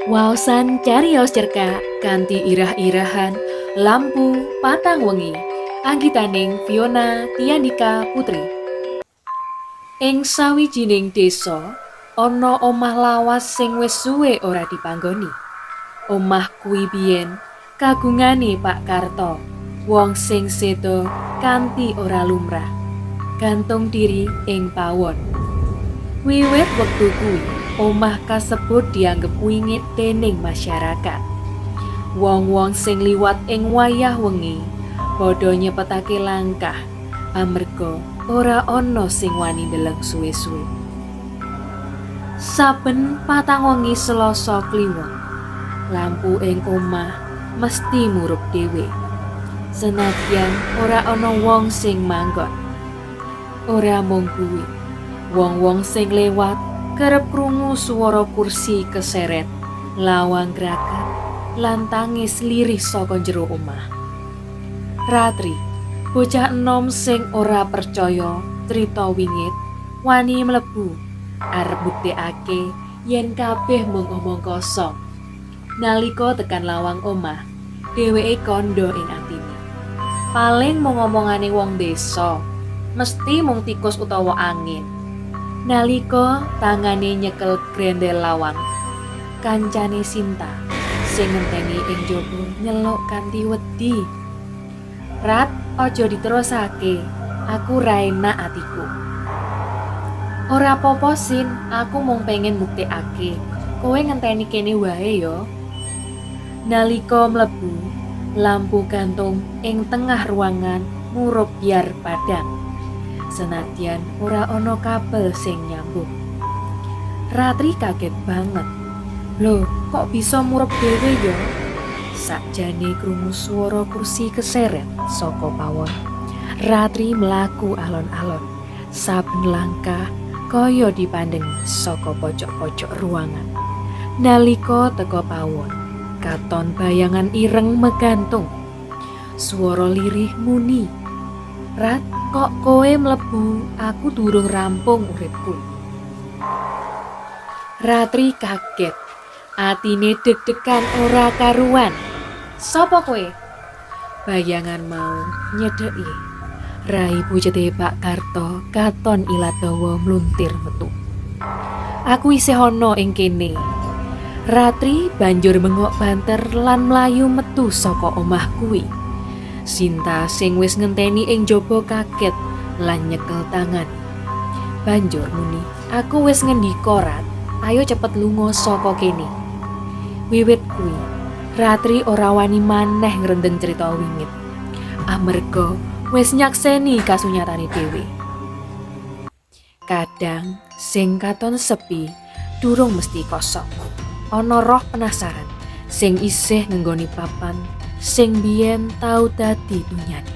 Waosan cariyos cerkak kanthi irah-irahan lampu patang wengi anggitaning Fiona Tiandika Putri. Ing sawijining désa ana omah lawas sing wis suwe ora dipanggoni. Omah kuwi biyen kagungane Pak Karto, wong sing seda kanthi ora lumrah, gantung diri ing pawon. Wiwit wektu kuwi omah kasebut dianggep wingit dening masyarakat. Wong-wong sing liwat ing wayah wengi padha nyepetake langkah amarga ora ana sing wani ndeleng suwe-suwe. Saben patang wengi Selasa kliwon, lampu ing omah mesti murup dhewe. Senadyan ora ana wong sing manggon. Ora mung kuwi, wong-wong sing lewat kerep krungu swara kursi keseret, lawang gragat, lan tangis lirih saka jero omah. Ratri, bocah enom sing ora percaya crita wingit, wani mlebu arep buktekake yen kabeh mung omong kosong. Nalika tekan lawang omah, dheweke kandha ing atine. Paling mung omongane wong desa, mesti mung tikus utawa angin. Nalika tangane nyekel grendel lawang, kancane Sinta sing ngenteni ing njaba nyeluk kanthi wedi. "Rat, aja diterusake, aku ra enak atiku." "Ora apa-apa, Sin, aku mung pengen mbuktekake. Kowe ngenteni kene wae ya." Nalika mlebu, lampu gantung ing tengah ruangan murup biar padang. Senadyan ora ana kabel sing nyambung. Ratri kaget banget. "Lho, kok bisa murup dhewe ya?" Sakjane krungu swara kursi keseret saka pawon. Ratri mlaku alon-alon. Saben langkah kaya dipandhengi saka pojok-pojok ruangan. Nalika teka pawon, katon bayangan ireng megantung. Swara lirih muni, "Rat, kok kowe mlebu, aku durung rampung uripku." Ratri kaget, atine deg-degan ora karuan. "Sapa kowe?" Bayangan mau nyedeki. Rai pucete Pak Karto katon ilat dawa mluntir metu. "Aku isih ana ing kene." Ratri banjur bengok banter lan mlayu metu saka omah kuwi. Sinta sing wis ngenteni ing jaba kaget lan nyekel tangan. Banjur muni, "Aku wis ngendika, Rat, ayo cepet lunga saka kene." Wiwit kuwi, Ratri ora wani maneh ngrendeng crita wingit, amarga wis nyakseni kasunyatane dhewe. Kadang sing katon sepi durung mesti kosong. Ana roh penasaran sing isih ngenggoni papan sing biyen tau dadi dunyane.